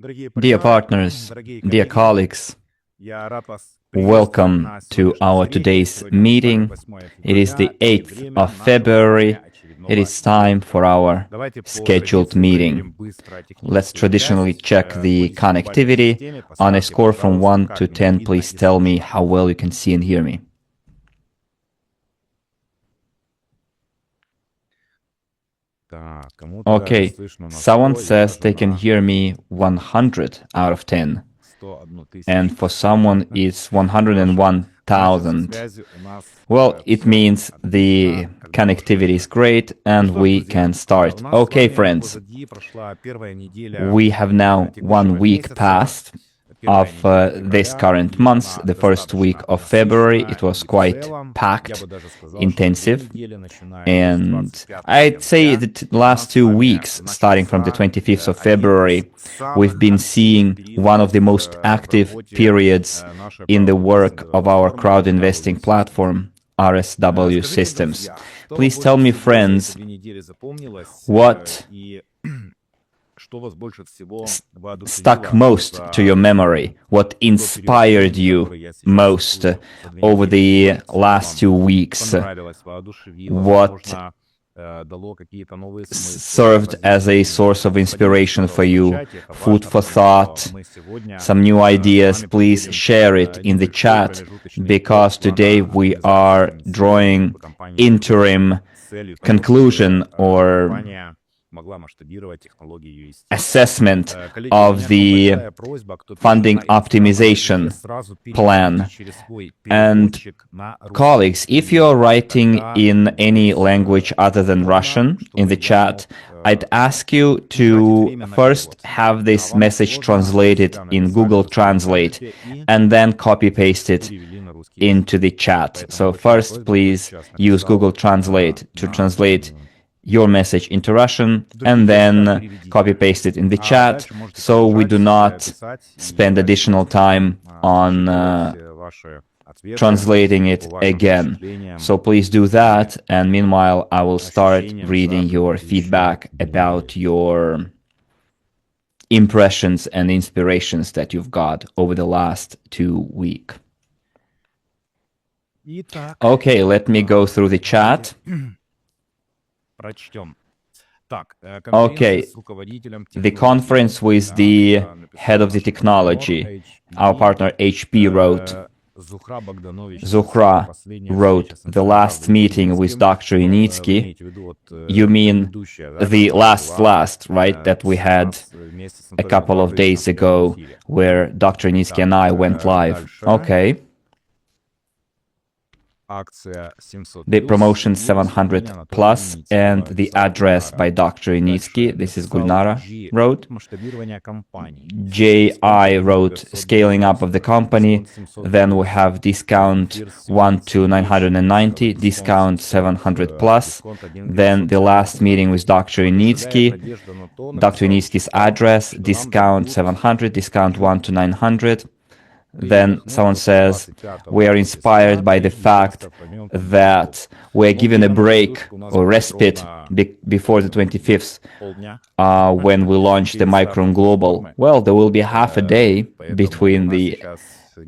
Dear partners, dear colleagues, welcome to our today's meeting. It is the 8th of February. It is time for our scheduled meeting. Let's traditionally check the connectivity. On a score from 1 to 10, please tell me how well you can see and hear me. Okay, someone says they can hear me 100 out of 10. And for someone it's 101,000. Well, it means the connectivity is great and we can start. Okay, friends, we have now 1 week passed of this current month, the first week of February. It was quite packed, intensive, and I'd say that last 2 weeks, starting from the 25th of February, we've been seeing one of the most active periods in the work of our crowd investing platform, RSW systems. Please tell me, friends, what stuck most to your memory, what inspired you most over the last 2 weeks, what served as a source of inspiration for you, food for thought, some new ideas. Please share it in the chat, because today we are drawing interim conclusion or assessment of the funding optimization plan. And colleagues, if you're writing in any language other than Russian in the chat, I'd ask you to first have this message translated in Google Translate and then copy-paste it into the chat. So first, please use Google Translate to translate your message into Russian and then copy-paste it in the chat, so we do not spend additional time on translating it again. So please do that, and meanwhile I will start reading your feedback about your impressions and inspirations that you've got over the last 2 weeks. Okay, let me go through the chat. Okay, the conference with the head of the technology, our partner HP wrote, Zuhra wrote, the last meeting with Dr. Yanitsky. You mean the last, right, that we had a couple of days ago where Dr. Yanitsky and I went live. Okay. The promotion 700 plus and the address by Dr. Yanitsky, this is Gulnara wrote. J.I. wrote scaling up of the company, then we have discount 1 to 990, discount 700 plus, then the last meeting with Dr. Yanitsky, Dr. Yanitsky's address, discount 700, discount 1 to 900. Then someone says, we are inspired by the fact that we are given a break or respite before the 25th when we launch the Micron Global. Well, there will be half a day between the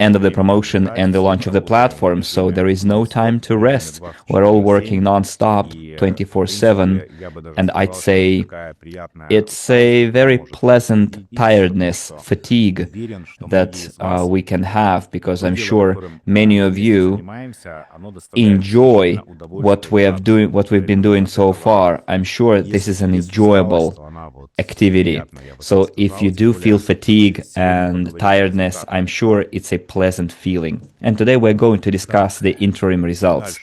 end of the promotion and the launch of the platform, so there is no time to rest. We're all working non-stop, 24/7, and I'd say it's a very pleasant tiredness, fatigue that we can have, because I'm sure many of you enjoy what we've been doing so far. I'm sure this is an enjoyable activity. So if you do feel fatigue and tiredness, I'm sure it's a pleasant feeling. And today we're going to discuss the interim results.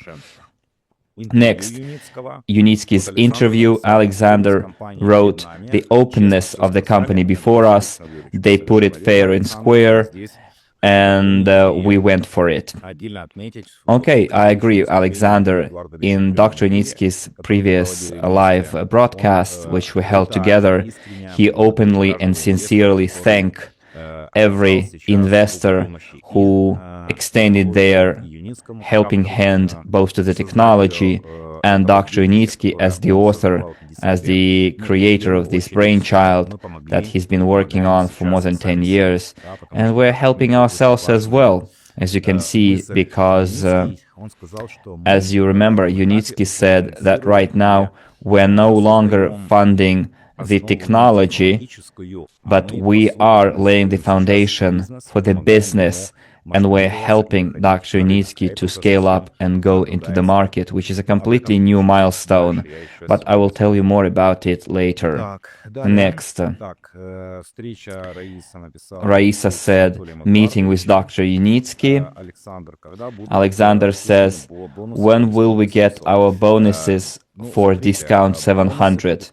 Next, Yanitsky's interview. Alexander wrote, the openness of the company before us, they put it fair and square, and we went for it. Okay, I agree, Alexander. In Dr. Yanitsky's previous live broadcast, which we held together, he openly and sincerely thanked every investor who extended their helping hand both to the technology and Dr. Unitsky as the author, as the creator of this brainchild that he's been working on for more than 10 years. And we're helping ourselves as well, as you can see, because as you remember, Unitsky said that right now we're no longer funding the technology, but we are laying the foundation for the business, and we're helping Dr. Unitsky to scale up and go into the market, which is a completely new milestone, but I will tell you more about it later. Next. Raisa said, meeting with Dr. Unitsky. Alexander says, when will we get our bonuses for discount 700?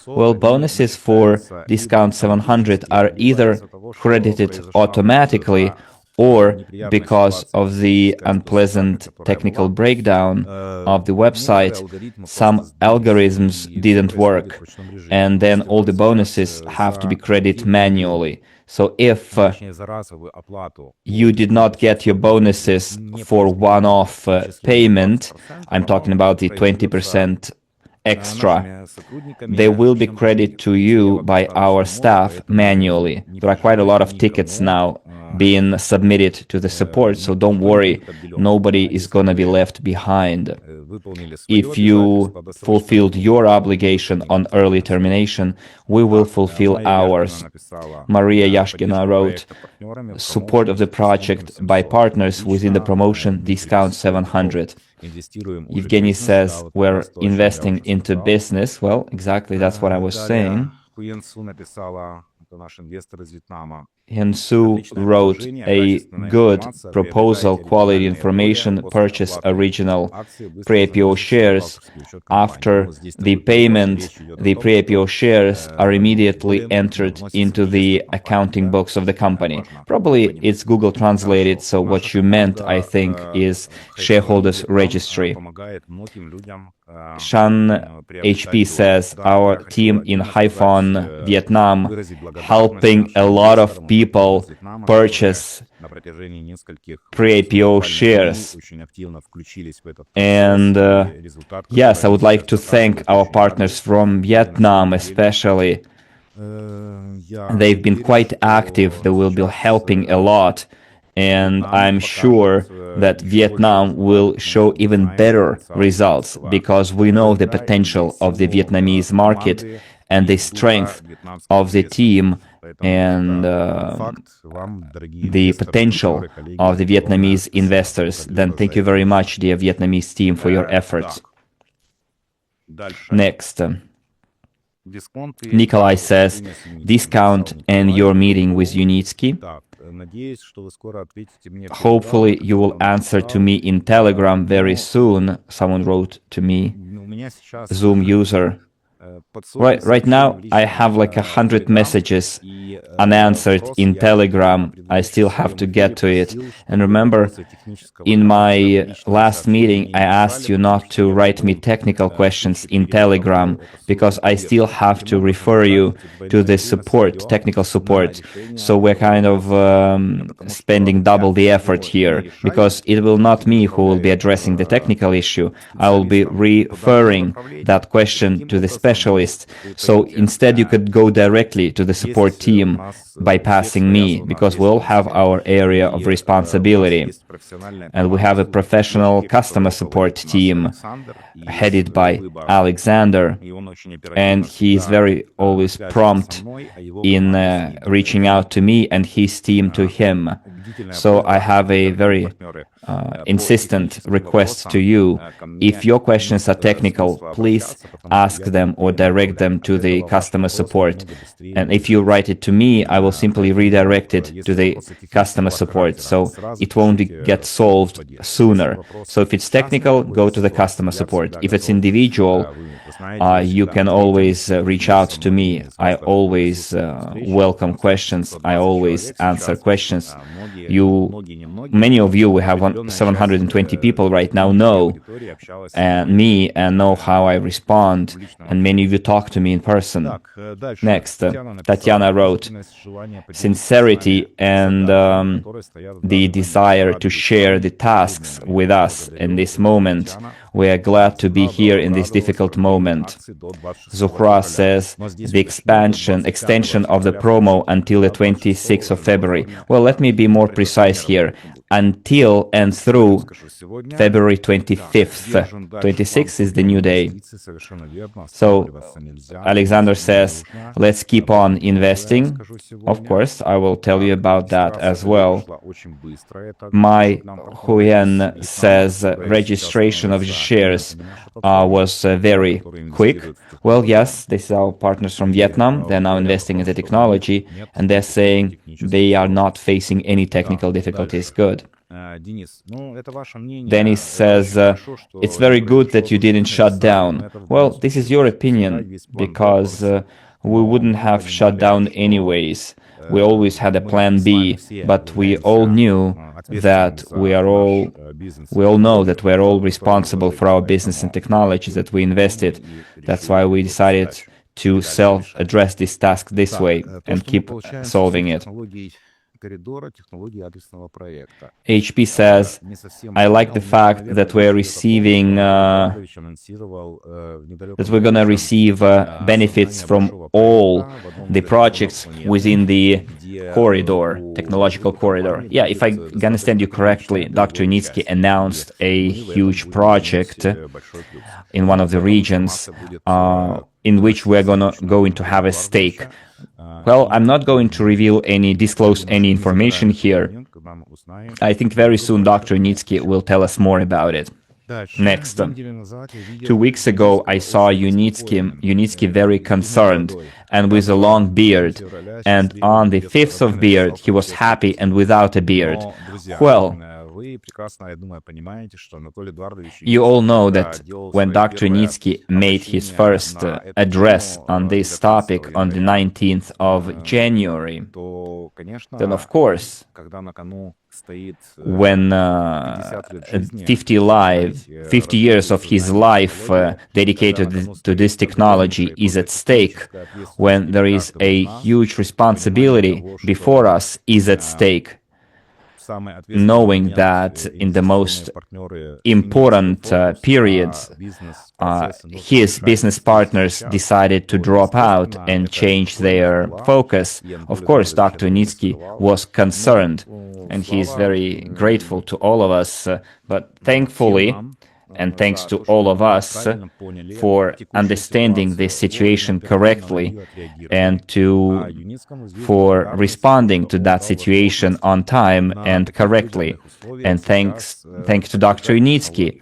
Well, bonuses for discount 700 are either credited automatically or because of the unpleasant technical breakdown of the website, some algorithms didn't work, and then all the bonuses have to be credited manually. So if you did not get your bonuses for one-off payment, I'm talking about the 20% extra, they will be credited to you by our staff manually. There are quite a lot of tickets now being submitted to the support, so don't worry, nobody is going to be left behind. If you fulfilled your obligation on early termination, we will fulfill ours. Maria Yashkina wrote, support of the project by partners within the promotion, discount 700. Evgeny says, we're investing into business. Well, exactly, that's what I was saying. Hyunsu wrote a good proposal, quality information, purchase original pre-IPO shares. After the payment, the pre-IPO shares are immediately entered into the accounting books of the company. Probably it's Google translated, so what you meant, I think, is shareholders registry. Shan HP says, our team in Haiphong, Vietnam, helping a lot of people purchase pre-IPO shares. And yes, I would like to thank our partners from Vietnam especially. They've been quite active. They will be helping a lot. And I'm sure that Vietnam will show even better results because we know the potential of the Vietnamese market and the strength of the team and the potential of the Vietnamese investors. Then thank you very much, dear Vietnamese team, for your efforts. Next. Nikolai says, discount and your meeting with Unitsky. Hopefully you will answer to me in Telegram very soon, someone wrote to me, Zoom user. Right now I have like 100 messages unanswered in Telegram. I still have to get to it. And remember, in my last meeting, I asked you not to write me technical questions in Telegram because I still have to refer you to the support, technical support. So we're kind of spending double the effort here because it will not me who will be addressing the technical issue. I will be referring that question to the specialist. So instead you could go directly to the support team bypassing me, because we all have our area of responsibility. And we have a professional customer support team headed by Alexander, and he is very always prompt in reaching out to me and his team to him. So I have a very insistent request to you. If your questions are technical, please ask them or direct them to the customer support. And if you write it to me, I will simply redirect it to the customer support. So it won't get solved sooner. So if it's technical, go to the customer support. If it's individual, you can always reach out to me. I always welcome questions. I always answer questions. Many of you, we have 720 people right now know me and know how I respond, and many of you talk to me in person. Next, Tatiana wrote, sincerity and the desire to share the tasks with us in this moment. We are glad to be here in this difficult moment. Zuhra says the extension of the promo until the 26th of February. Well, let me be more precise here. Until and through February 25th. 26th is the new day. So Alexander says, let's keep on investing. Of course, I will tell you about that as well. Mai Huyen says registration of shares was very quick. Well, yes, these are our partners from Vietnam. They're now investing in the technology, and they're saying they are not facing any technical difficulties. Good. Dennis says, it's very good that you didn't shut down. Well, this is your opinion, because we wouldn't have shut down anyways. We always had a plan B, but we all knew that we all know that we're all responsible for our business and technologies that we invested. That's why we decided to self-address this task this way and keep solving it. HP says, I like the fact that we're receiving, that we're going to receive benefits from all the projects within the corridor, technological corridor. Yeah, if I understand you correctly, Dr. Unitsky announced a huge project in one of the regions in which we're going to have a stake. Well, I'm not going to disclose any information here. I think very soon Dr. Unitsky will tell us more about it. Next. 2 weeks ago, I saw Unitsky very concerned and with a long beard. And on the 5th of beard, he was happy and without a beard. Well, you all know that when Dr. Unitsky made his first address on this topic on the 19th of January, then of course, when 50 years of his life dedicated to this technology is at stake, when there is a huge responsibility before us is at stake, knowing that in the most important periods, his business partners decided to drop out and change their focus. Of course, Dr. Unitsky was concerned, and he is very grateful to all of us, but thankfully, and thanks to all of us for understanding this situation correctly and for responding to that situation on time and correctly. And thanks to Dr. Unitsky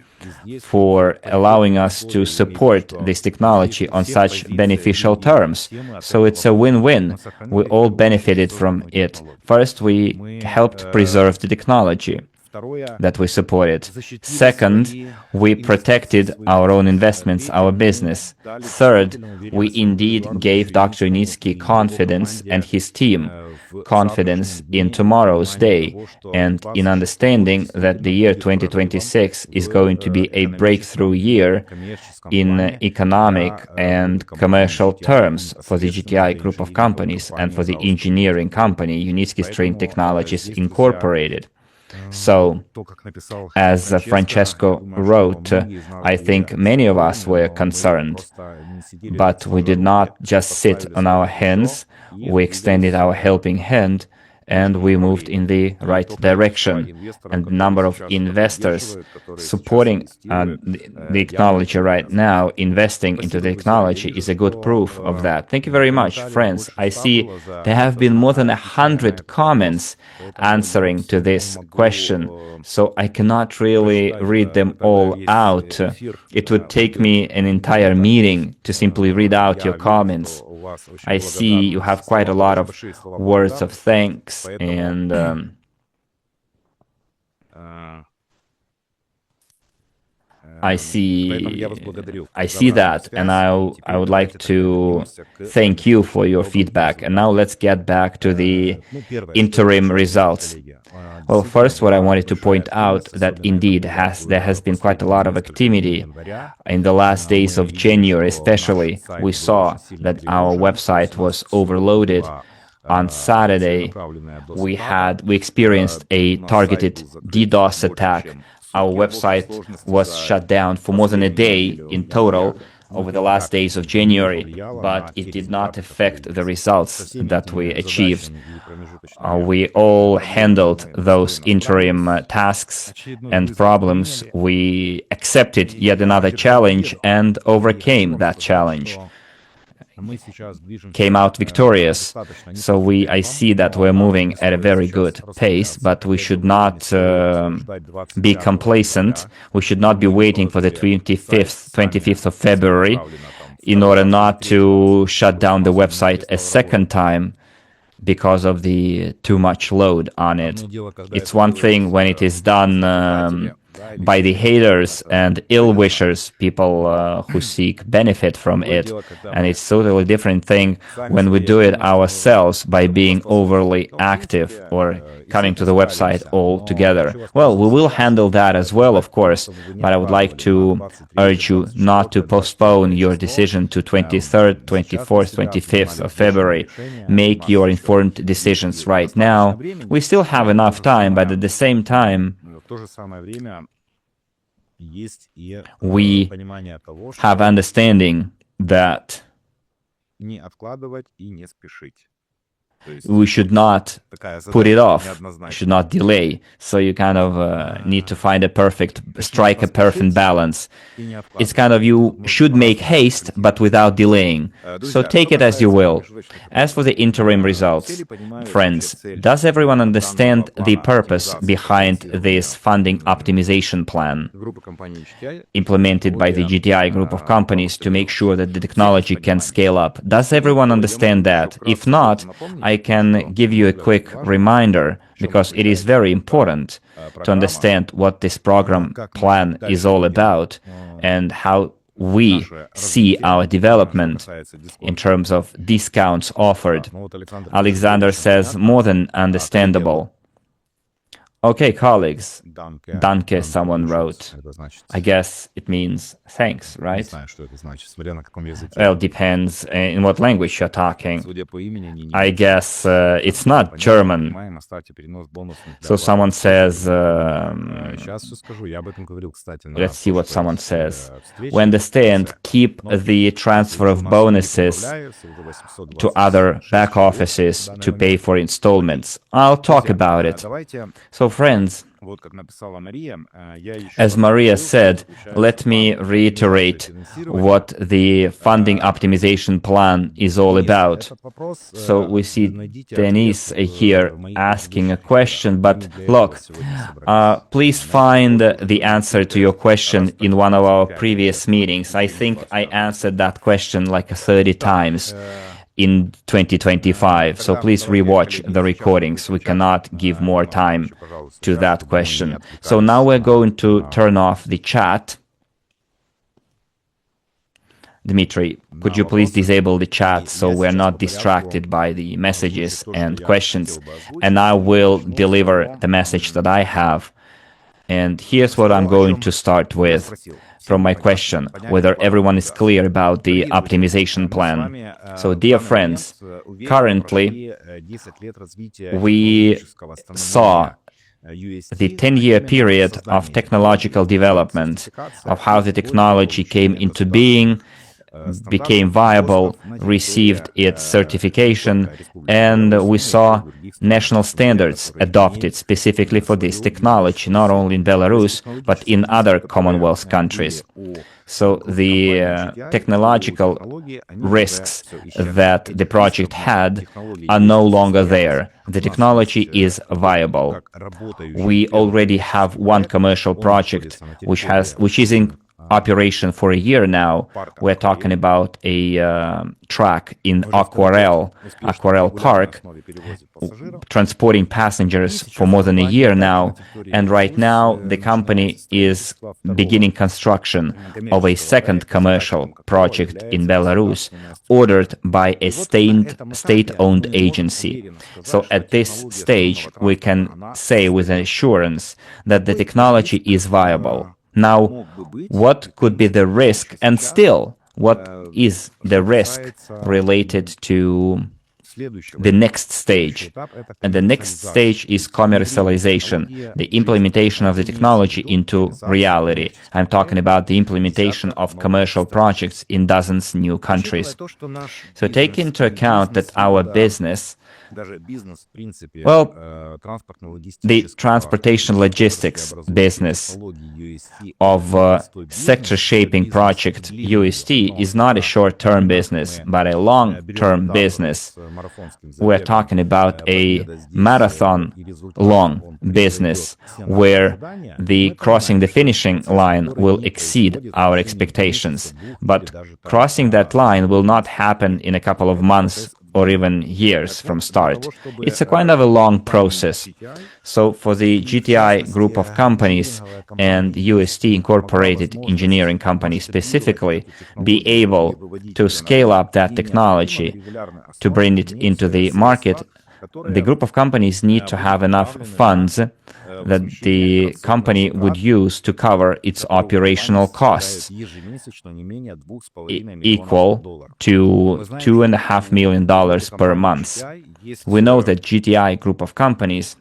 for allowing us to support this technology on such beneficial terms. So it's a win-win. We all benefited from it. First, we helped preserve the technology that we supported. Second, we protected our own investments, our business. Third, we indeed gave Dr. Unitsky confidence and his team confidence in tomorrow's day and in understanding that the year 2026 is going to be a breakthrough year in economic and commercial terms for the GTI group of companies and for the engineering company, Unitsky Strain Technologies Incorporated. So, as Francesco wrote, I think many of us were concerned, but we did not just sit on our hands, we extended our helping hand, and we moved in the right direction. And the number of investors supporting the technology right now, investing into the technology, is a good proof of that. Thank you very much, friends. I see there have been more than 100 comments answering to this question, so I cannot really read them all out. It would take me an entire meeting to simply read out your comments. I see you have quite a lot of words of thanks and I see that, and I would like to thank you for your feedback. And now let's get back to the interim results. Well, first, what I wanted to point out that indeed there has been quite a lot of activity in the last days of January, especially. We saw that our website was overloaded. On Saturday, we experienced a targeted DDoS attack. Our website was shut down for more than a day in total over the last days of January, but it did not affect the results that we achieved. We all handled those interim tasks and problems. We accepted yet another challenge and overcame that challenge. Came out victorious. So I see that we're moving at a very good pace, but we should not be complacent. We should not be waiting for the 25th of February in order not to shut down the website a second time because of the too much load on it. It's one thing when it is done by the haters and ill-wishers, people who seek benefit from it. And it's totally different thing when we do it ourselves by being overly active or coming to the website all together. Well, we will handle that as well, of course, but I would like to urge you not to postpone your decision to 23rd, 24th, 25th of February. Make your informed decisions right now. We still have enough time, but at the same time, we have understanding that we should not put it off, should not delay. So you kind of need to find strike a perfect balance. It's kind of you should make haste, but without delaying. So take it as you will. As for the interim results, friends, does everyone understand the purpose behind this funding optimization plan implemented by the GTI group of companies to make sure that the technology can scale up? Does everyone understand that? If not, I can give you a quick reminder, because it is very important to understand what this plan is all about and how we see our development in terms of discounts offered. Alexander says, more than understandable. Okay, colleagues, danke, someone wrote. I guess it means thanks, right? Well, depends in what language you're talking. I guess it's not German. So someone says, let's see what someone says. We understand, keep the transfer of bonuses to other back offices to pay for installments. I'll talk about it. So friends, as Maria said, let me reiterate what the funding optimization plan is all about. So we see Denise here asking a question, but look, please find the answer to your question in one of our previous meetings. I think I answered that question like 30 times in 2025. So please rewatch the recordings. We cannot give more time to that question. So now we're going to turn off the chat. Dmitry, could you please disable the chat so we're not distracted by the messages and questions? And I will deliver the message that I have. And here's what I'm going to start with from my question, whether everyone is clear about the optimization plan. So, dear friends, currently we saw the 10-year period of technological development, of how the technology came into being, became viable, received its certification, and we saw national standards adopted specifically for this technology, not only in Belarus, but in other Commonwealth countries. So the technological risks that the project had are no longer there. The technology is viable. We already have one commercial project which is operation for a year now. We're talking about a track in Aquarel Park, transporting passengers for more than a year now. And right now, the company is beginning construction of a second commercial project in Belarus, ordered by a state-owned agency. So at this stage, we can say with assurance that the technology is viable. Now, what could be the risk, and still, what is the risk related to the next stage? And the next stage is commercialization, the implementation of the technology into reality. I'm talking about the implementation of commercial projects in dozens new countries. So take into account that our business, well, the transportation logistics business of sector shaping project UST is not a short-term business, but a long-term business. We're talking about a marathon-long business where the crossing the finishing line will exceed our expectations. But crossing that line will not happen in a couple of months or even years from start. It's a kind of a long process. So for the GTI group of companies and UST Incorporated engineering company specifically, be able to scale up that technology to bring it into the market, the group of companies need to have enough funds that the company would use to cover its operational costs, equal to $2.5 million per month. We know that GTI group of companies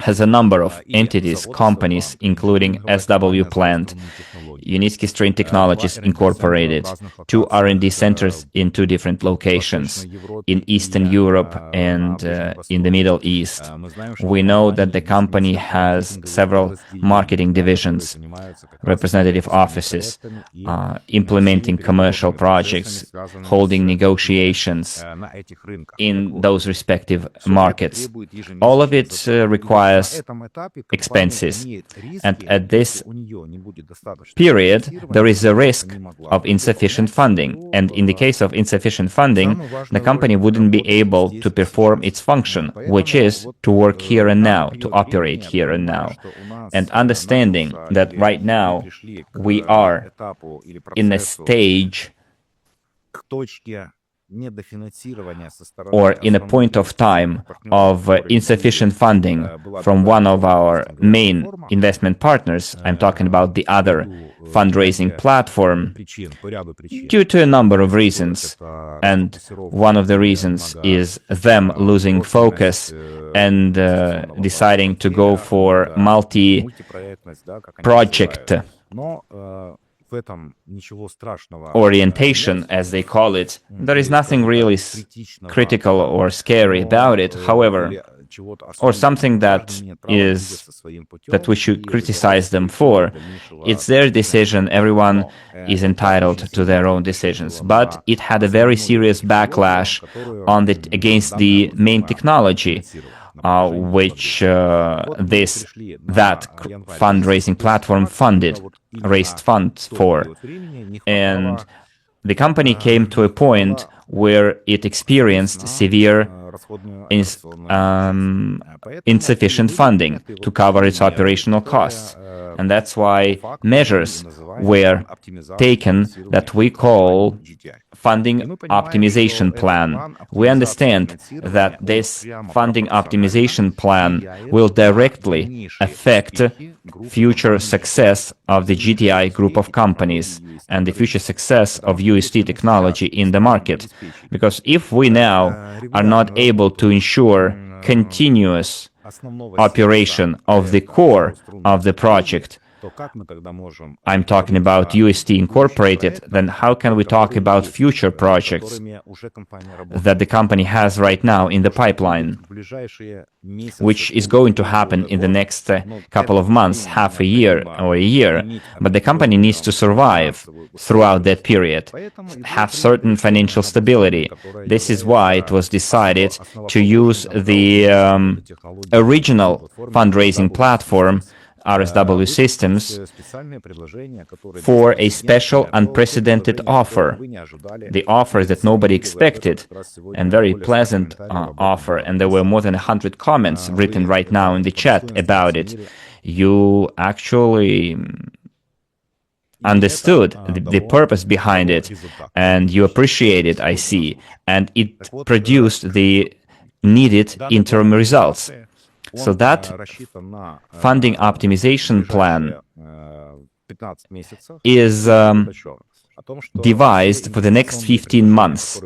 has a number of entities, companies, including RSW plant, Unitsky Strain Technologies Incorporated, 2 R&D centers in 2 different locations, in Eastern Europe and in the Middle East. We know that the company has several marketing divisions, representative offices, implementing commercial projects, holding negotiations in those respective markets. All of it requires expenses, and at this period there is a risk of insufficient funding, and in the case of insufficient funding, the company wouldn't be able to perform its function, which is to work here and now, to operate here and now. And understanding that right now we are in a stage or in a point of time of insufficient funding from one of our main investment partners, I'm talking about the other fundraising platform, due to a number of reasons. And one of the reasons is them losing focus and deciding to go for multi-project orientation, as they call it. There is nothing really critical or scary about it, however, or something that we should criticize them for. It's their decision. Everyone is entitled to their own decisions, but it had a very serious backlash against the main technology, which that fundraising platform raised funds for. And the company came to a point where it experienced severe insufficient funding to cover its operational costs. And that's why measures were taken that we call funding optimization plan. We understand that this funding optimization plan will directly affect future success of the GTI group of companies and the future success of UST technology in the market. Because if we now are not able to ensure continuous operation of the core of the project, I'm talking about UST Incorporated, then how can we talk about future projects that the company has right now in the pipeline, which is going to happen in the next couple of months, half a year or a year, but the company needs to survive throughout that period, have certain financial stability. This is why it was decided to use the original fundraising platform RSW systems for a special unprecedented offer. The offers that nobody expected, and very pleasant offer, and there were more than 100 comments written right now in the chat about it. You actually understood the purpose behind it, and you appreciate it, I see, and it produced the needed interim results. So that funding optimization plan is devised for the next 15 months.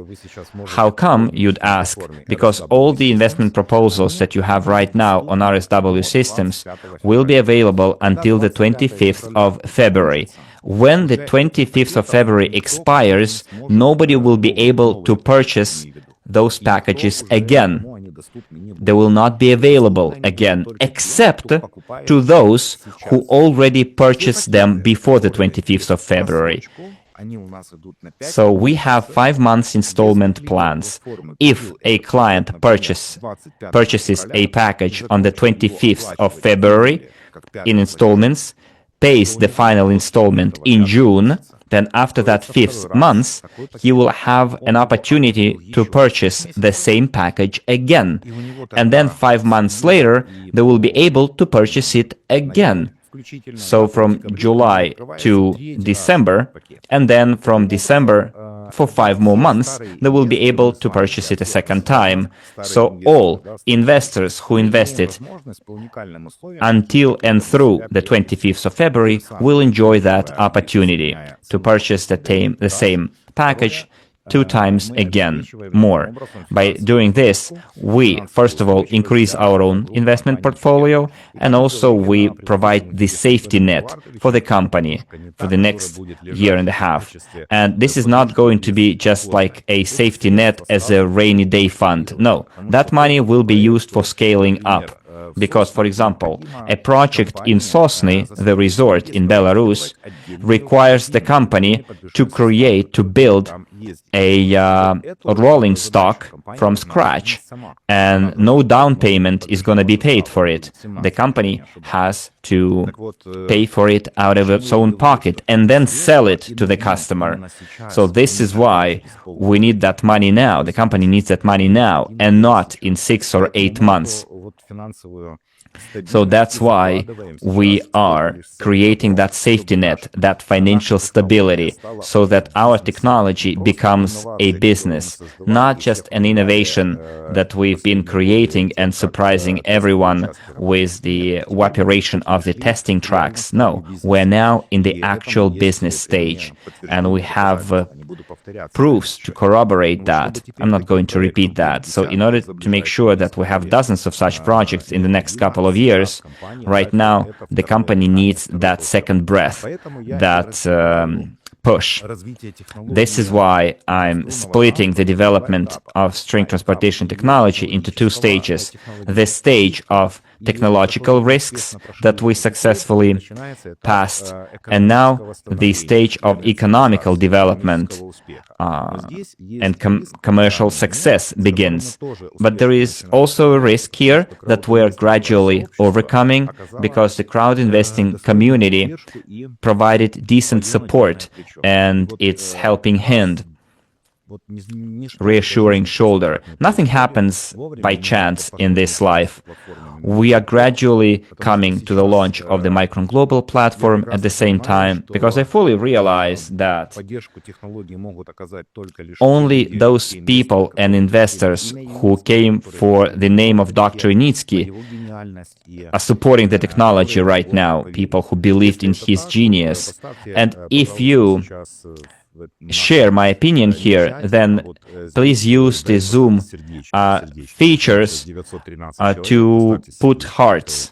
How come, you'd ask? Because all the investment proposals that you have right now on RSW systems will be available until the 25th of February. When the 25th of February expires, nobody will be able to purchase those packages again. They will not be available again, except to those who already purchased them before the 25th of February. So we have 5 months installment plans. If a client purchases a package on the 25th of February in installments, pays the final installment in June, then after that 5th month, he will have an opportunity to purchase the same package again. And then 5 months later, they will be able to purchase it again. So from July to December, and then from December for 5 more months, they will be able to purchase it a second time. So all investors who invested until and through the 25th of February will enjoy that opportunity to purchase the same package 2 times again more. By doing this, we, first of all, increase our own investment portfolio, and also we provide the safety net for the company for the next year and a half. And this is not going to be just like a safety net as a rainy day fund. No, that money will be used for scaling up. Because, for example, a project in Sosny, the resort in Belarus, requires the company to build a rolling stock from scratch, and no down payment is going to be paid for it. The company has to pay for it out of its own pocket and then sell it to the customer. So this is why we need that money now. The company needs that money now and not in 6 or 8 months. So that's why we are creating that safety net, that financial stability, so that our technology becomes a business, not just an innovation that we've been creating and surprising everyone with the operation of the testing tracks. No, we're now in the actual business stage, and we have proofs to corroborate that. I'm not going to repeat that. So in order to make sure that we have dozens of such projects in the next couple of years, right now the company needs that second breath, that push. This is why I'm splitting the development of string transportation technology into 2 stages. The stage of technological risks that we successfully passed, and now the stage of economical development and commercial success begins. But there is also a risk here that we're gradually overcoming, because the crowd investing community provided decent support and its helping hand, reassuring shoulder. Nothing happens by chance in this life. We are gradually coming to the launch of the Micron Global platform at the same time, because I fully realize that only those people and investors who came for the name of Dr. Initsky are supporting the technology right now, people who believed in his genius. And if you share my opinion here, then please use the Zoom features to put hearts.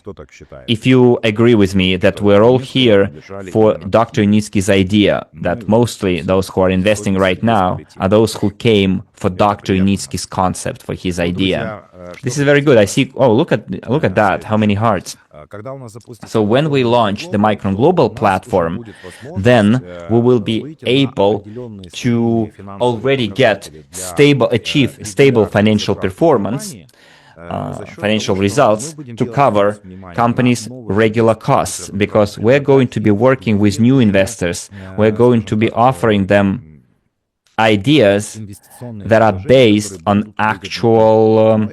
If you agree with me that we're all here for Dr. Initsky's idea, that mostly those who are investing right now are those who came for Dr. Initsky's concept, for his idea. This is very good. I see, oh, look at that, how many hearts. So when we launch the Micron Global platform, then we will be able to already achieve stable financial performance, financial results to cover companies' regular costs, because we're going to be working with new investors. We're going to be offering them ideas that are based on actual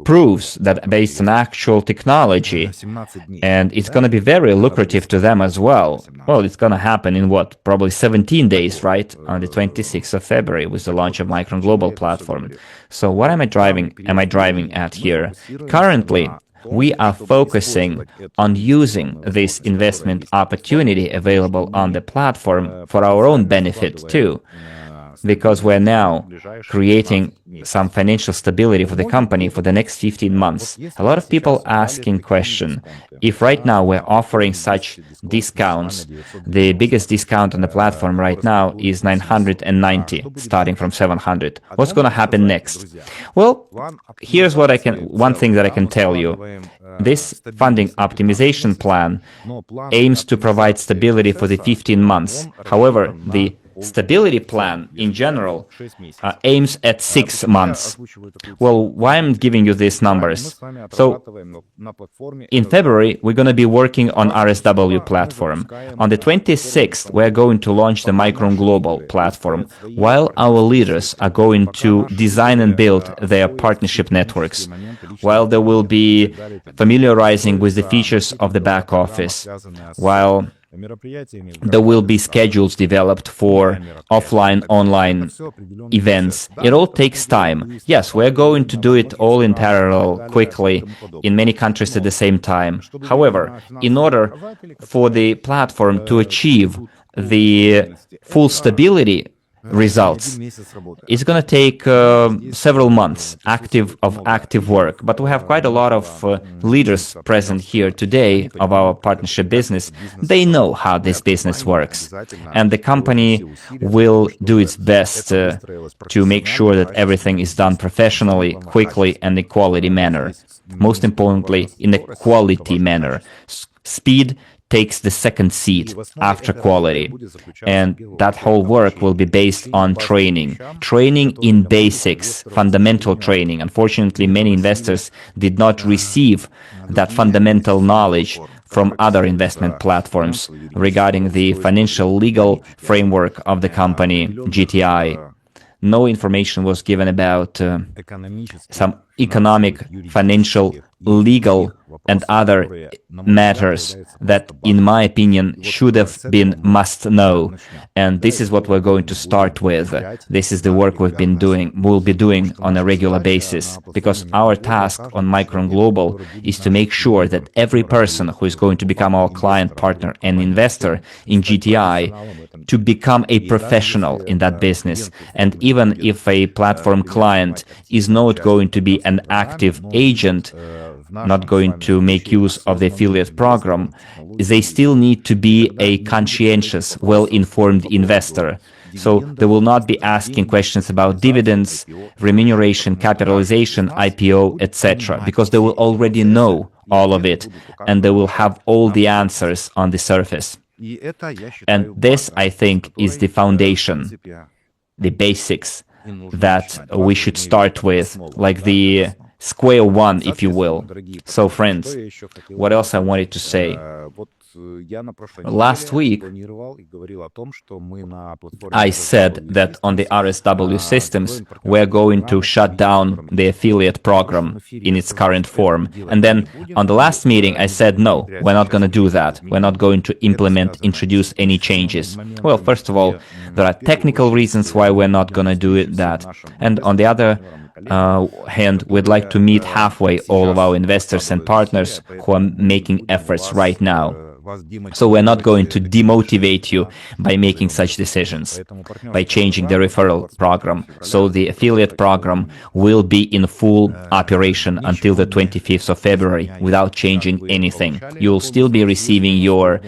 proofs, that based on actual technology, and it's going to be very lucrative to them as well. Well, it's going to happen in what, probably 17 days, right? On the 26th of February with the launch of Micron Global platform. So what am I driving at here? Currently, we are focusing on using this investment opportunity available on the platform for our own benefit too, because we're now creating some financial stability for the company for the next 15 months. A lot of people asking question, if right now we're offering such discounts, the biggest discount on the platform right now is 990, starting from 700. What's going to happen next? Well, here's one thing that I can tell you. This funding optimization plan aims to provide stability for the 15 months. However, the stability plan in general aims at 6 months. Well, why I'm giving you these numbers? So in February, we're going to be working on RSW platform. On the 26th, we're going to launch the Micron Global platform, while our leaders are going to design and build their partnership networks, while they will be familiarizing with the features of the back office, while there will be schedules developed for offline, online events. It all takes time. Yes, we're going to do it all in parallel, quickly, in many countries at the same time. However, in order for the platform to achieve the full stability results, it's going to take several months of active work. But we have quite a lot of leaders present here today of our partnership business. They know how this business works, and the company will do its best to make sure that everything is done professionally, quickly, and in a quality manner. Most importantly, in a quality manner. Speed takes the second seat after quality, and that whole work will be based on training in basics, fundamental training. Unfortunately, many investors did not receive that fundamental knowledge from other investment platforms regarding the financial legal framework of the company GTI. No information was given about some economic, financial, legal, and other matters that, in my opinion, should have been must know. And this is what we're going to start with. This is the work we'll be doing on a regular basis, because our task on Micron Global is to make sure that every person who is going to become our client, partner, and investor in GTI to become a professional in that business. And even if a platform client is not going to be an active agent, not going to make use of the affiliate program, they still need to be a conscientious, well-informed investor. So they will not be asking questions about dividends, remuneration, capitalization, IPO, etc., because they will already know all of it, and they will have all the answers on the surface. And this, I think, is the foundation, the basics that we should start with, like the square one, if you will. So, friends, what else I wanted to say? Last week, I said that on the RSW systems, we're going to shut down the affiliate program in its current form. And then on the last meeting, I said, no, we're not going to do that. We're not going to introduce any changes. Well, first of all, there are technical reasons why we're not going to do that. And on the other hand, we'd like to meet halfway all of our investors and partners who are making efforts right now. So we're not going to demotivate you by making such decisions, by changing the referral program. So the affiliate program will be in full operation until the 25th of February without changing anything. You will still be receiving your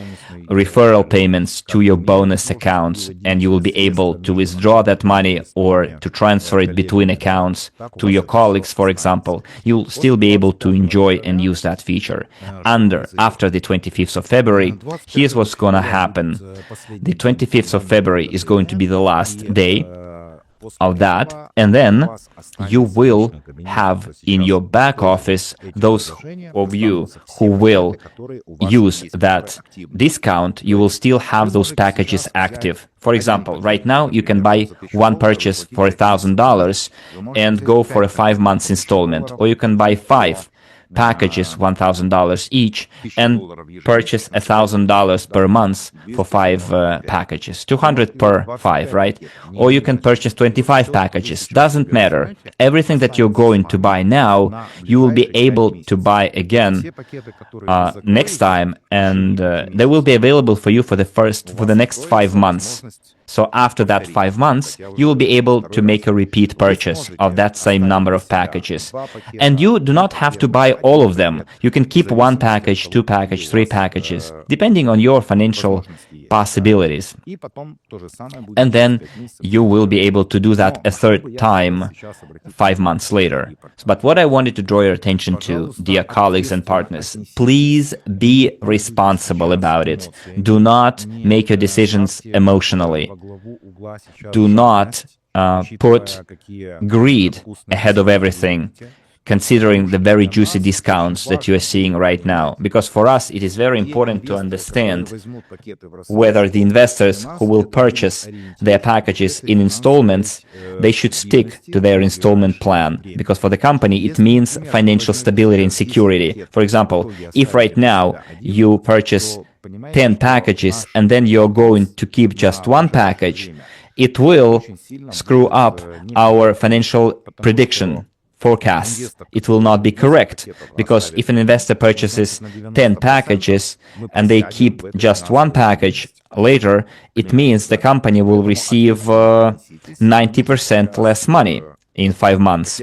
referral payments to your bonus accounts, and you will be able to withdraw that money or to transfer it between accounts to your colleagues, for example. You'll still be able to enjoy and use that feature. After the 25th of February, here's what's going to happen. The 25th of February is going to be the last day of that, and then you will have in your back office those of you who will use that discount. You will still have those packages active. For example, right now you can buy one purchase for $1,000 and go for a 5 months installment, or you can buy 5 packages, $1,000 each, and purchase $1,000 per month for 5 packages, 200 per 5, right? Or you can purchase 25 packages. Doesn't matter. Everything that you're going to buy now, you will be able to buy again next time, and they will be available for you for the next 5 months. So after that 5 months, you will be able to make a repeat purchase of that same number of packages. And you do not have to buy all of them. You can keep 1 package, 2 packages, 3 packages, depending on your financial possibilities. And then you will be able to do that a third time 5 months later. But what I wanted to draw your attention to, dear colleagues and partners, please be responsible about it. Do not make your decisions emotionally. Do not put greed ahead of everything, considering the very juicy discounts that you are seeing right now. Because for us, it is very important to understand whether the investors who will purchase their packages in installments, they should stick to their installment plan. Because for the company, it means financial stability and security. For example, if right now you purchase 10 packages and then you're going to keep just 1 package, it will screw up our financial prediction forecasts. It will not be correct, because if an investor purchases 10 packages and they keep just 1 package later, it means the company will receive 90% less money in 5 months.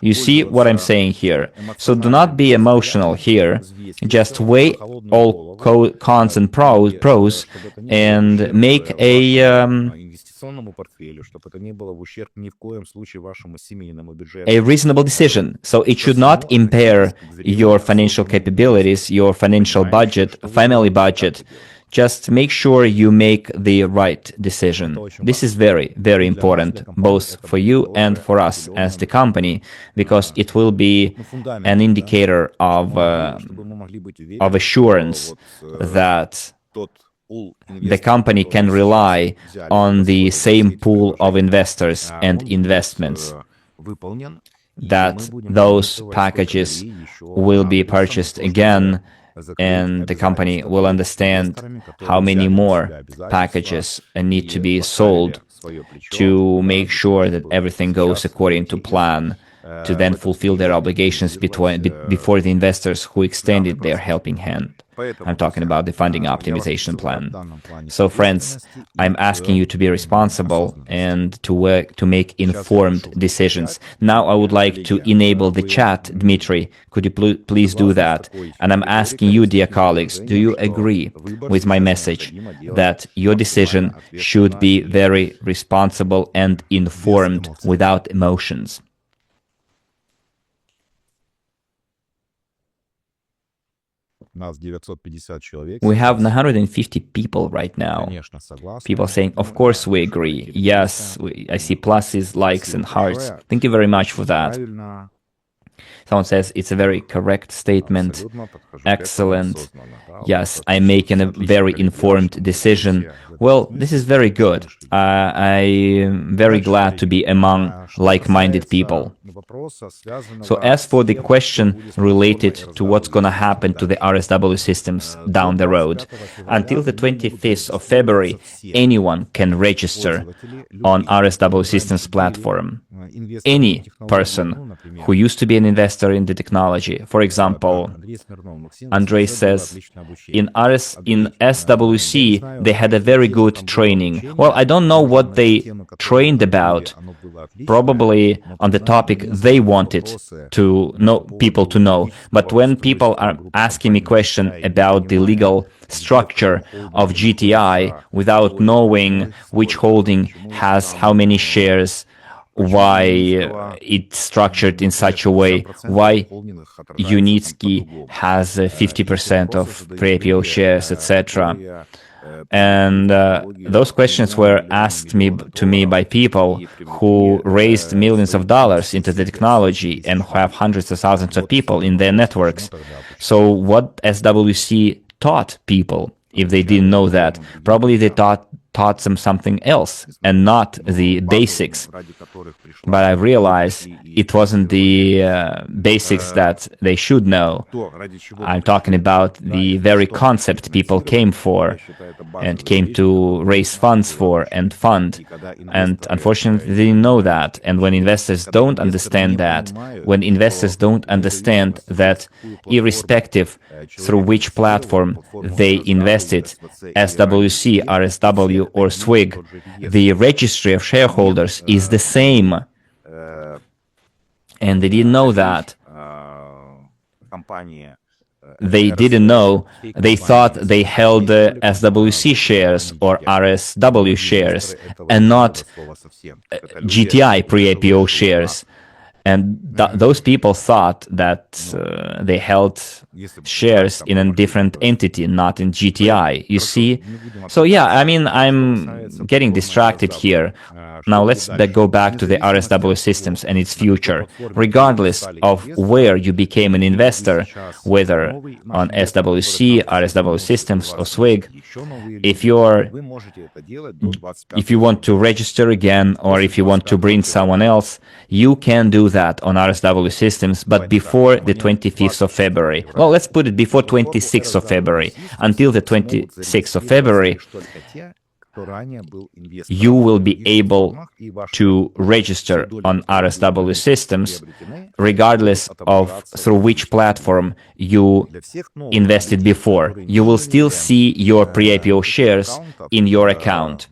You see what I'm saying here? So do not be emotional here. Just weigh all cons and pros and make a reasonable decision. So it should not impair your financial capabilities, your financial budget, family budget. Just make sure you make the right decision. This is very, very important, both for you and for us as the company, because it will be an indicator of assurance that the company can rely on the same pool of investors and investments, that those packages will be purchased again, and the company will understand how many more packages need to be sold to make sure that everything goes according to plan, to then fulfill their obligations before the investors who extended their helping hand. I'm talking about the funding optimization plan. So friends, I'm asking you to be responsible and to work to make informed decisions. Now I would like to enable the chat. Dmitry, could you please do that? And I'm asking you, dear colleagues, do you agree with my message that your decision should be very responsible and informed without emotions? We have 950 people right now. People saying, of course we agree. Yes, I see pluses, likes, and hearts. Thank you very much for that. Someone says, it's a very correct statement. Excellent. Yes, I'm making a very informed decision. Well, this is very good. I'm very glad to be among like-minded people. So as for the question related to what's going to happen to the RSW systems down the road, until the 25th of February, anyone can register on RSW systems platform. Any person who used to be an investor in the technology. For example, Andrei says, in SWC, they had a very good training. Well, I don't know what they trained about, probably on the topic they wanted to know, people to know. But when people are asking me questions about the legal structure of GTI without knowing which holding has how many shares, why it's structured in such a way, why Unitsky has 50% of pre-IPO shares, etc. And those questions were asked to me by people who raised millions of dollars into the technology and who have hundreds of thousands of people in their networks. So what SWC taught people, if they didn't know that? Probably they taught them something else and not the basics. But I realized it wasn't the basics that they should know. I'm talking about the very concept people came for and came to raise funds for and fund. And unfortunately, they didn't know that. And when investors don't understand that, when investors don't understand that irrespective through which platform they invested, SWC, RSW, or SWIG, the registry of shareholders is the same. And they didn't know that. They didn't know. They thought they held SWC shares or RSW shares and not GTI pre-IPO shares. And those people thought that they held shares in a different entity, not in GTI. You see? So yeah, I mean, I'm getting distracted here. Now let's go back to the RSW systems and its future. Regardless of where you became an investor, whether on SWC, RSW systems, or SWIG, if you want to register again or if you want to bring someone else, you can do that on RSW systems, but before the 25th of February. Well, let's put it before 26th of February. Until the 26th of February, you will be able to register on RSW systems regardless of through which platform you invested before. You will still see your pre-IPO shares in your account.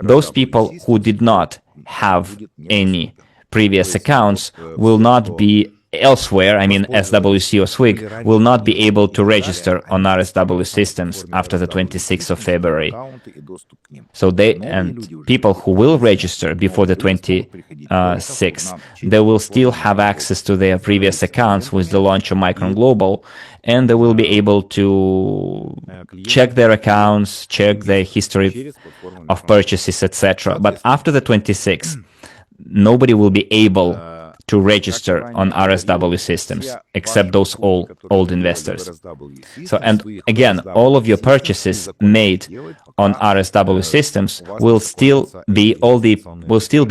Those people who did not have any previous accounts will not be elsewhere, I mean SWC or SWIG, will not be able to register on RSW systems after the 26th of February. So people who will register before the 26th, they will still have access to their previous accounts with the launch of Micron Global, and they will be able to check their accounts, check their history of purchases, etc. But after the 26th, nobody will be able to register on RSW systems, except those old investors. So, and again, all of your purchases made on RSW systems will still be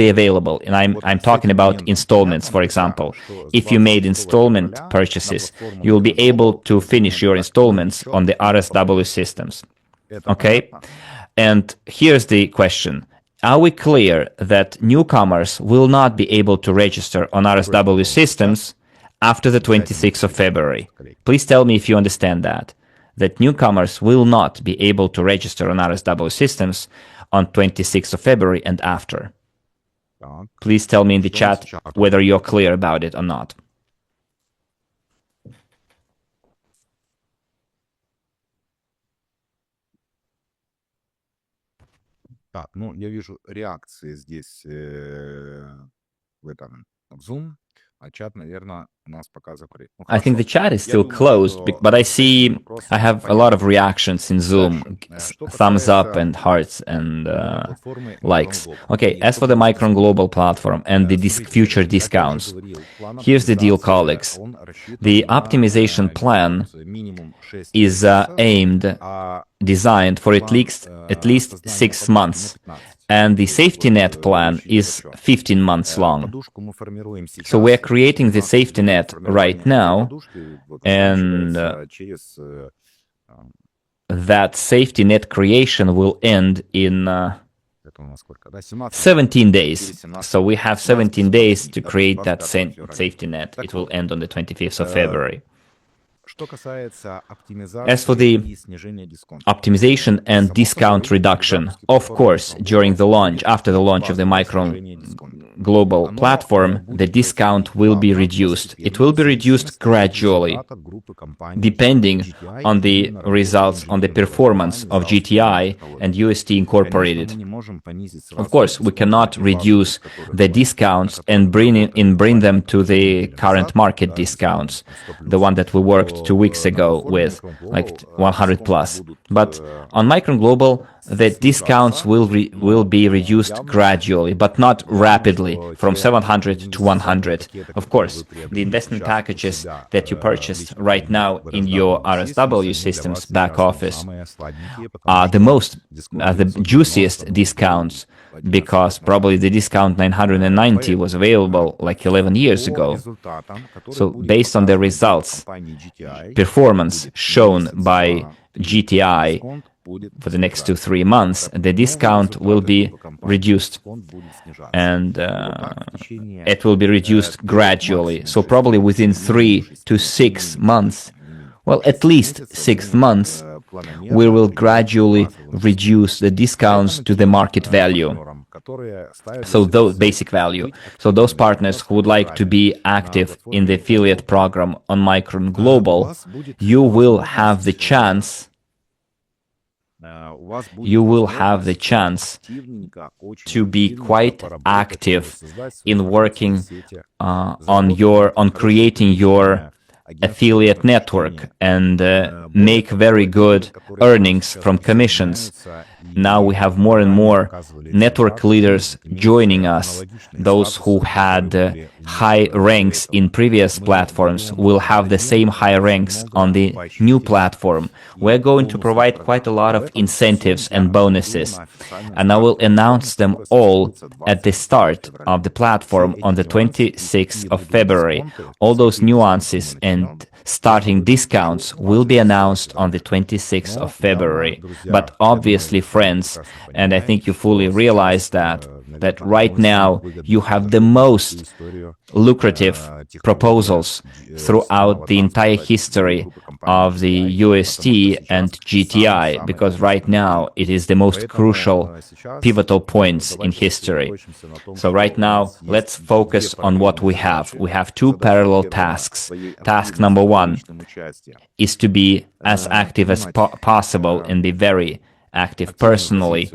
available. And I'm talking about installments, for example. If you made installment purchases, you will be able to finish your installments on the RSW systems. Okay? And here's the question. Are we clear that newcomers will not be able to register on RSW systems after the 26th of February? Please tell me if you understand that newcomers will not be able to register on RSW systems on 26th of February and after. Please tell me in the chat whether you're clear about it or not. Так, ну, я вижу реакции здесь в Zoom, а чат, наверное, у нас пока закрыт. I think the chat is still closed, but I see I have a lot of reactions in Zoom, thumbs up and hearts and likes. Okay, as for the Micron Global platform and the future discounts, here's the deal, colleagues. The optimization plan is designed for at least 6 months. And the safety net plan is 15 months long. So we're creating the safety net right now, and that safety net creation will end in 17 days. So we have 17 days to create that safety net. It will end on the 25th of February. As for the optimization and discount reduction, of course, after the launch of the Micron Global platform, the discount will be reduced. It will be reduced gradually, depending on the results, on the performance of GTI and UST Incorporated. Of course, we cannot reduce the discounts and bring them to the current market discounts, the one that we worked 2 weeks ago with, like 100 plus. But on Micron Global, the discounts will be reduced gradually, but not rapidly, from 700 to 100. Of course, the investment packages that you purchased right now in your RSW systems back office are the juiciest discounts, because probably the discount 990 was available like 11 years ago. So based on the results, performance shown by GTI for the next 2-3 months, the discount will be reduced, and it will be reduced gradually. So probably within 3 to 6 months, well, at least 6 months, we will gradually reduce the discounts to the market value. So those basic value. So those partners who would like to be active in the affiliate program on Micron Global, you will have the chance to be quite active in working on creating your affiliate network and make very good earnings from commissions. Now we have more and more network leaders joining us. Those who had high ranks in previous platforms will have the same high ranks on the new platform. We're going to provide quite a lot of incentives and bonuses, and I will announce them all at the start of the platform on the 26th of February. All those nuances and starting discounts will be announced on the 26th of February. But obviously, friends, and I think you fully realize that right now you have the most lucrative proposals throughout the entire history of the UST and GTI, because right now it is the most crucial, pivotal points in history. So right now, let's focus on what we have. We have two parallel tasks. Task number one is to be as active as possible and be very active personally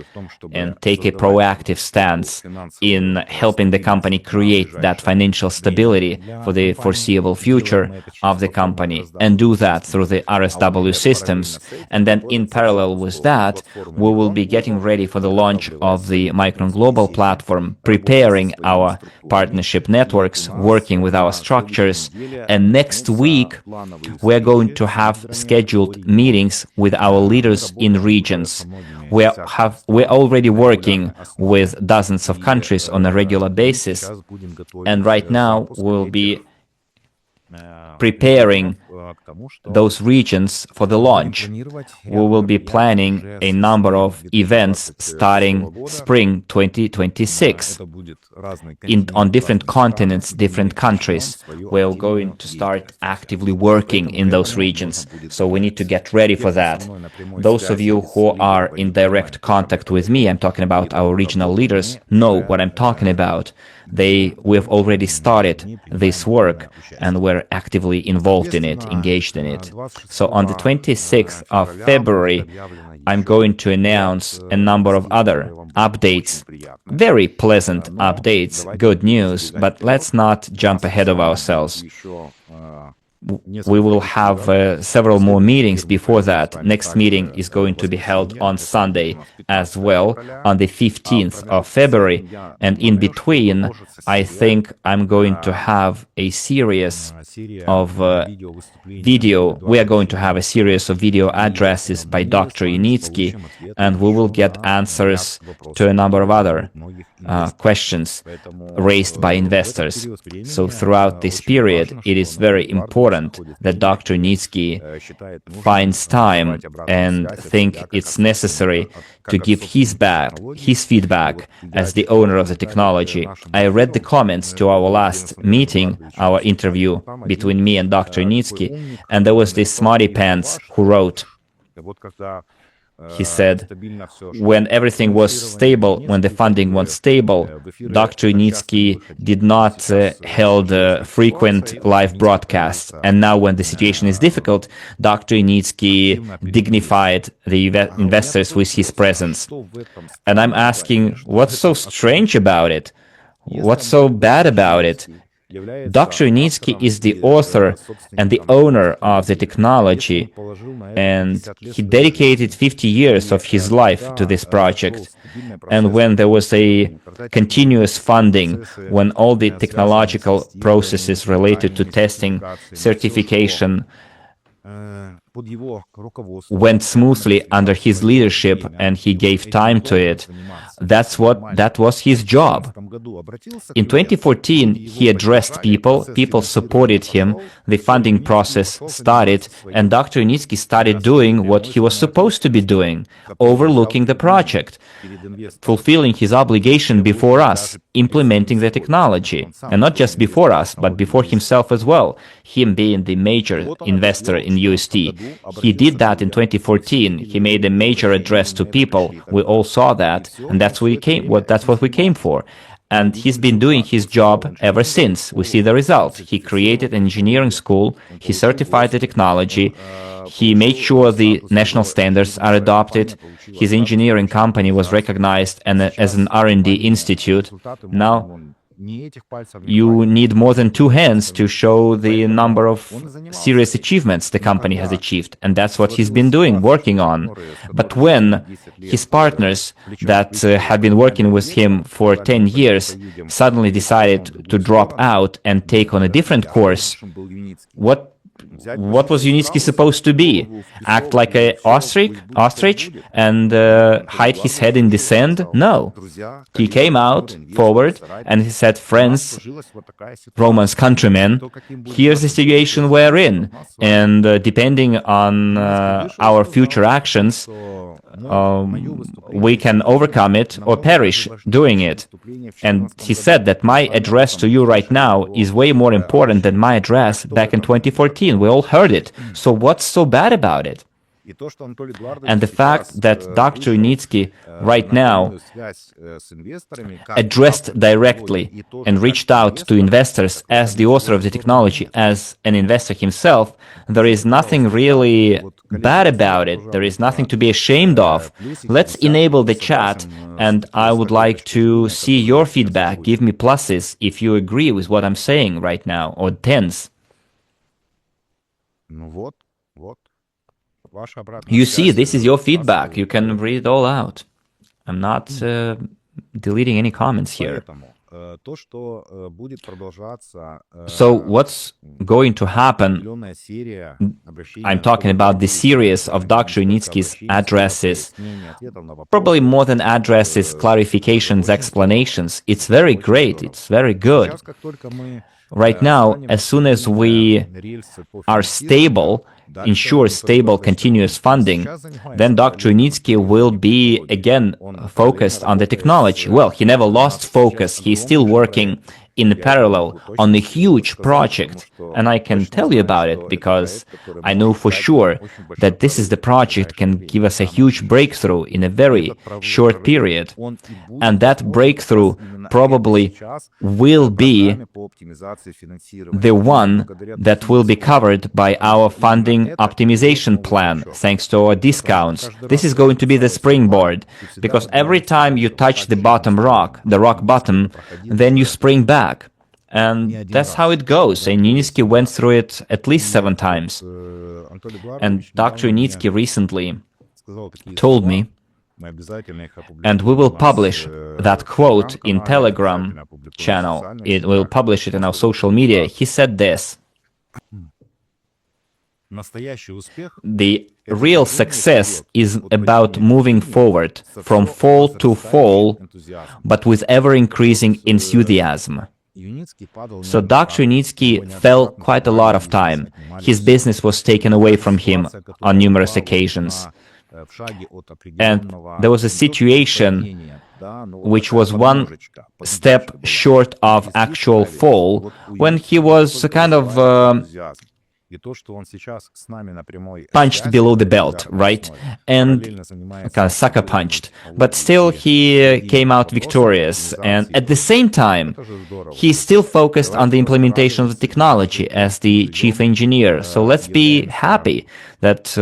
and take a proactive stance in helping the company create that financial stability for the foreseeable future of the company, and do that through the RSW systems. And then in parallel with that, we will be getting ready for the launch of the Micron Global platform, preparing our partnership networks, working with our structures, and next week we're going to have scheduled meetings with our leaders in regions. We're already working with dozens of countries on a regular basis, and right now we'll be preparing those regions for the launch. We will be planning a number of events starting spring 2026 on different continents, different countries. We're going to start actively working in those regions, so we need to get ready for that. Those of you who are in direct contact with me, I'm talking about our regional leaders, know what I'm talking about. We've already started this work, and we're actively involved in it, engaged in it. So on the 26th of February, I'm going to announce a number of other updates, very pleasant updates, good news, but let's not jump ahead of ourselves. We will have several more meetings before that. Next meeting is going to be held on Sunday as well, on the 15th of February. And in between, I think I'm going to have a series of video. We are going to have a series of video addresses by Dr. Yanitsky, and we will get answers to a number of other questions raised by investors. So throughout this period, it is very important that Dr. Yanitsky finds time and think it's necessary to give his feedback as the owner of the technology. I read the comments to our last meeting, our interview between me and Dr. Yanitsky, and there was this smarty pants who wrote, he said, when everything was stable, when the funding was stable, Dr. Yanitsky did not held frequent live broadcasts. And now when the situation is difficult, Dr. Yanitsky dignified the investors with his presence. And I'm asking, what's so strange about it? What's so bad about it? Dr. Unitsky is the author and the owner of the technology, and he dedicated 50 years of his life to this project. And when there was a continuous funding, when all the technological processes related to testing, certification, went smoothly under his leadership and he gave time to it, that was his job. In 2014, he addressed people supported him, the funding process started, and Dr. Unitsky started doing what he was supposed to be doing, overlooking the project, fulfilling his obligation before us, implementing the technology, and not just before us, but before himself as well, him being the major investor in UST. He did that in 2014. He made a major address to people. We all saw that, and that's what we came for. And he's been doing his job ever since. We see the result. He created an engineering school, he certified the technology, he made sure the national standards are adopted, his engineering company was recognized as an R&D institute. Now, you need more than two hands to show the number of serious achievements the company has achieved, and that's what he's been doing, working on. But when his partners that have been working with him for 10 years suddenly decided to drop out and take on a different course, what was Unitsky supposed to be? Act like an ostrich and hide his head in the sand? No. He came out forward and he said, friends, Romans, countrymen, here's the situation we're in. And depending on our future actions, we can overcome it or perish doing it. And he said that my address to you right now is way more important than my address back in 2014. We all heard it. So what's so bad about it? And the fact that Dr. Unitsky right now addressed directly and reached out to investors as the author of the technology, as an investor himself, there is nothing really bad about it. There is nothing to be ashamed of. Let's enable the chat, and I would like to see your feedback. Give me pluses if you agree with what I'm saying right now, or tens. You see, this is your feedback. You can read it all out. I'm not deleting any comments here. So what's going to happen? I'm talking about the series of Dr. Unitsky's addresses. Probably more than addresses, clarifications, explanations. It's very great. It's very good. Right now, as soon as we are stable, ensure stable, continuous funding, then Dr. Unitsky will be again focused on the technology. Well, he never lost focus. He's still working in parallel on a huge project. And I can tell you about it because I know for sure that this is the project can give us a huge breakthrough in a very short period. And that breakthrough probably will be the one that will be covered by our funding optimization plan, thanks to our discounts. This is going to be the springboard, because every time you touch the rock bottom, then you spring back. And that's how it goes. And Unitsky went through it at least 7 times. And Dr. Unitsky recently told me, and we will publish that quote in Telegram channel. It will publish it in our social media. He said this: the real success is about moving forward from fall to fall, but with ever-increasing enthusiasm. So Dr. Unitsky fell quite a lot of time. His business was taken away from him on numerous occasions. And there was a situation which was one step short of actual fall, when he was kind of punched below the belt, right? And kind of sucker punched. But still he came out victorious. And at the same time, he still focused on the implementation of the technology as the chief engineer. So let's be happy that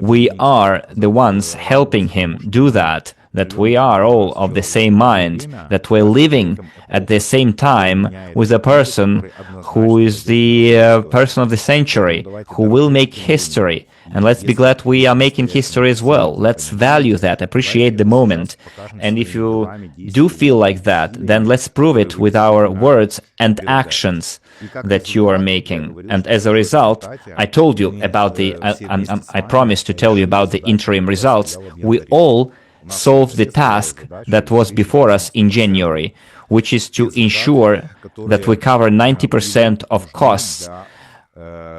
we are the ones helping him do that. that we are all of the same mind, that we're living at the same time with a person who is the person of the century, who will make history. And let's be glad we are making history as well. Let's value that, appreciate the moment. And if you do feel like that, then let's prove it with our words and actions that you are making. And as a result, I told you about I promised to tell you about the interim results. We all solved the task that was before us in January, which is to ensure that we cover 90% of costs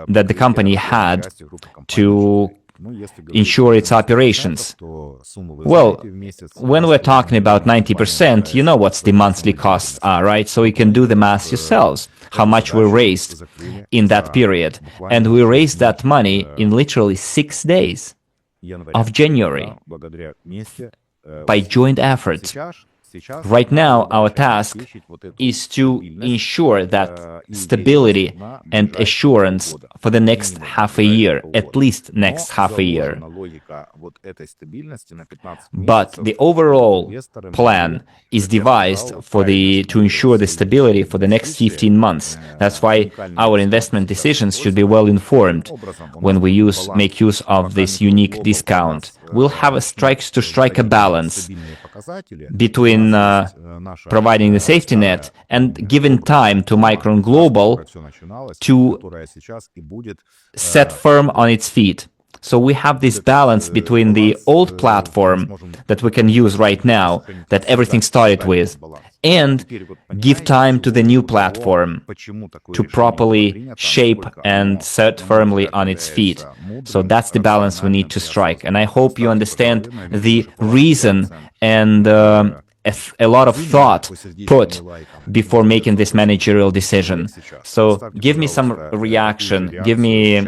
that the company had to ensure its operations. Well, when we're talking about 90%, you know what the monthly costs are, right? So you can do the math yourselves, how much we raised in that period. And we raised that money in literally 6 days of January by joint effort. Right now, our task is to ensure that stability and assurance for the next half a year, at least next half a year. But the overall plan is devised to ensure the stability for the next 15 months. That's why our investment decisions should be well informed when we make use of this unique discount. We'll have to strike a balance between providing the safety net and giving time to Micron Global to set firm on its feet. So we have this balance between the old platform that we can use right now, that everything started with, and give time to the new platform to properly shape and set firmly on its feet. So that's the balance we need to strike. And I hope you understand the reason and a lot of thought put before making this managerial decision. So give me some reaction, give me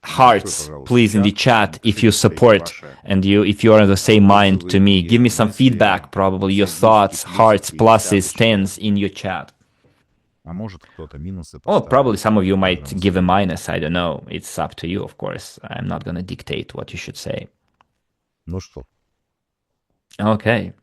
hearts, please, in the chat if you support and if you are in the same mind to me. Give me some feedback, probably your thoughts, hearts, pluses, tens in your chat. Or probably some of you might give a minus, I don't know. It's up to you, of course. I'm not going to dictate what you should say. Okay.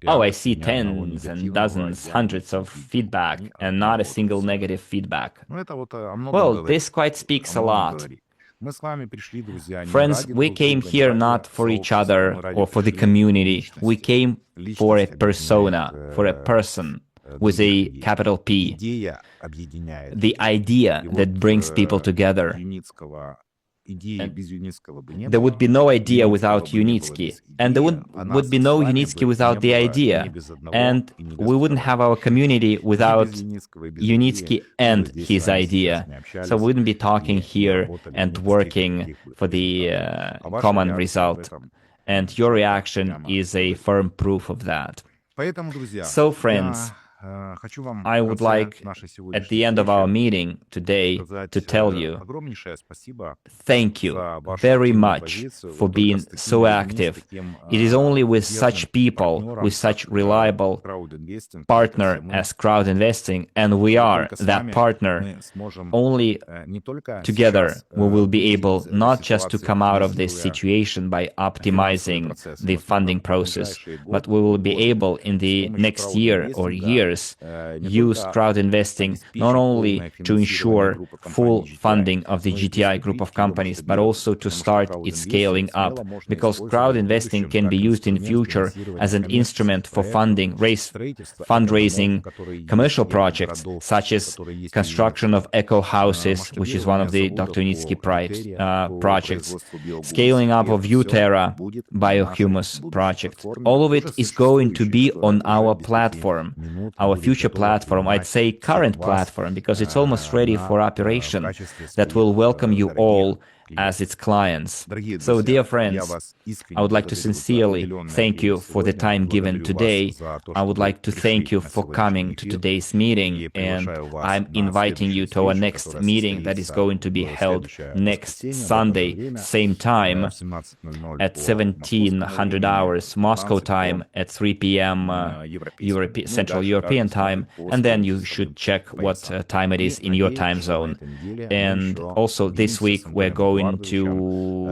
Oh, I see tens and dozens, hundreds of feedback and not a single negative feedback. Well, this quite speaks a lot. Friends, we came here not for each other or for the community. We came for a persona, for a person with a capital P. The idea that brings people together. There would be no idea without Unitsky, and there would be no Unitsky without the idea, and we wouldn't have our community without Unitsky and his idea. So we wouldn't be talking here and working for the common result, and your reaction is a firm proof of that. So friends, I would like, at the end of our meeting today, to tell you, thank you very much for being so active. It is only with such people, with such reliable partner as crowd investing, and we are that partner, only together we will be able not just to come out of this situation by optimizing the funding process, but we will be able in the next year or years use crowd investing not only to ensure full funding of the GTI group of companies, but also to start its scaling up, because crowd investing can be used in future as an instrument for fundraising commercial projects, such as construction of eco houses, which is one of the Dr. Unitsky projects, scaling up of Uterra biohumus project. All of it is going to be on our platform, our future platform, I'd say current platform, because it's almost ready for operation, that will welcome you all as its clients. Дорогие So, друзья, dear я friends, вас искренне I would like to благодарю за sincerely уделенное thank время you for the сегодня. time given Благодарю today. вас за то, I что would вы like to пришли thank you на for сегодняшний coming to эфир. today's meeting, И and приглашаю вас I'm на inviting you следующую to our встречу, next которая meeting that is состоится going to be в held следующее next воскресенье в это же Sunday, время same time, в 17:00 at по московскому 1700 времени, hours Moscow 12 time, по at 3 p.m. европейскому. Ну и Central дальше European каждый смотрит time, по and then своим you часовым should check what поясам. time it И is in your надеюсь, time что на zone. этой неделе мы And еще also this увидимся с week we're Андреем going Эдуардовичем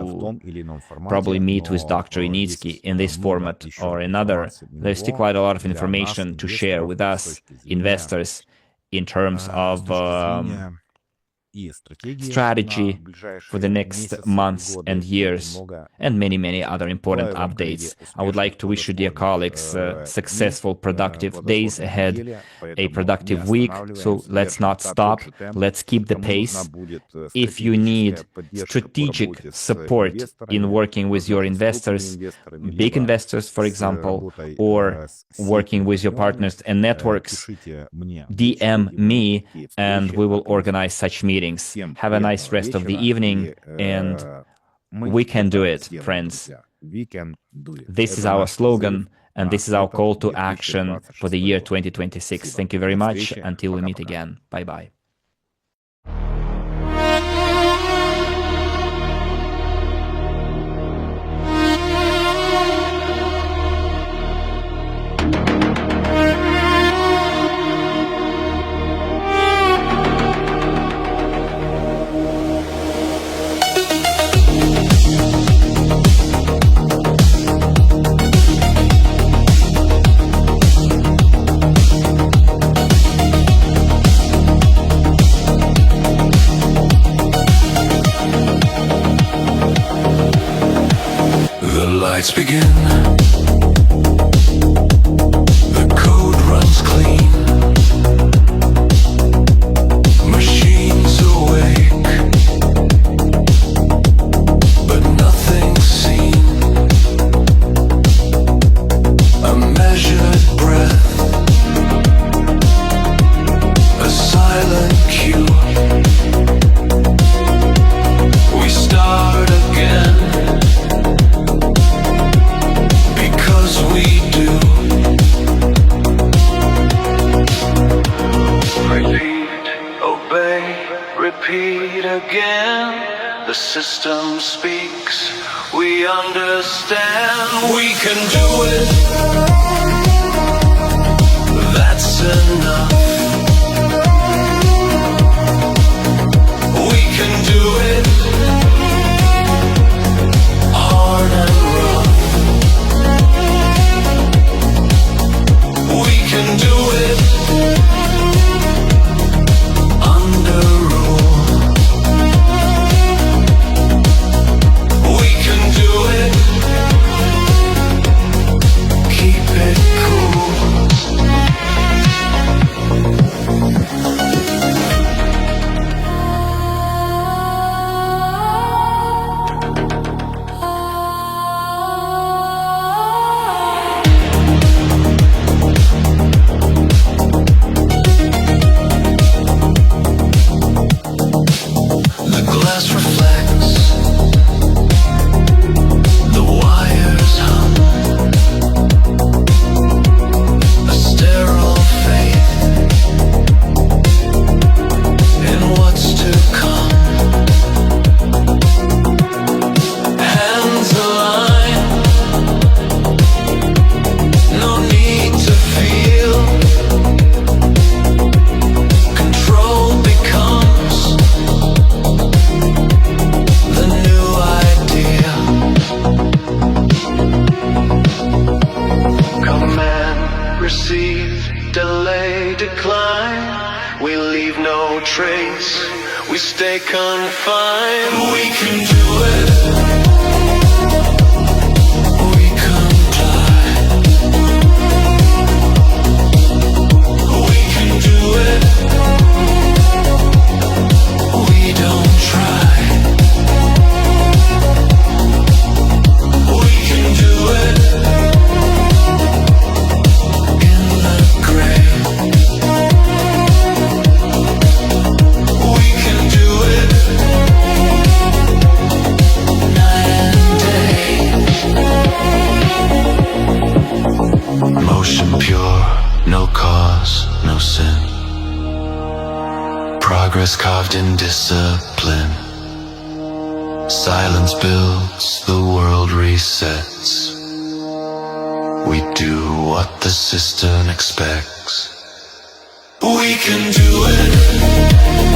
в to том или ином probably формате, meet with Dr. но Initsky есть in this много format еще or another. информации у There's still него quite a lot of для нас, information to share инвесторов, with с us, точки зрения investors, in terms с of точки зрения и стратегии на strategy for the ближайшие next месяцы и months годы, and и years, много and many other important Желаю вам, коллеги, updates. I would like успешных, to wish you, dear плодотворных colleagues, дней, successful, productive days плодотворной ahead, недели, a поэтому не productive week. So останавливаемся, let's держим not stop. тот же темп. Let's keep the Кому нужна pace. будет If you стратегическая need поддержка по strategic работе с support in инвесторами, working with your возможно, с крупными investors, инвесторами, big либо investors, for с example, работой or с working сетью with your партнерами, partners and networks, пишите мне в личку, DM и мы me, такие and встречи we will организуем. organize such meetings. Всем Have a nice приятного rest of the вечера, evening, и and мы we can do это it, сделаем, friends. друзья. We can do it. This is Это our наш призыв slogan, and на this is our этот call to action for the 2026 year год. 2026. Спасибо. Thank you very До much. встречи. Until we meet Пока-пока. again. Bye bye. The lights begin. The code runs clean. Machines awake, but nothing's seen. A measured breath, a silent cue. We start again. Because we do. Repeat, obey, repeat again. The system speaks, we understand. We can do it. That's enough. We can do it. Hard and rough. We can do it under rule. We can do it. Keep it cool. The glass reflects, the wires hum, a sterile faith in what's to come. Hands aligned, no need to feel. Control becomes the new idea. Command, receive, delay, decline. We leave no trace. We stay confined. We can do it. We comply. We can do it. We don't try. We can do it in the gray. We can do it Progress carved in discipline. Silence builds, the world resets. We do what the system expects. We can do it.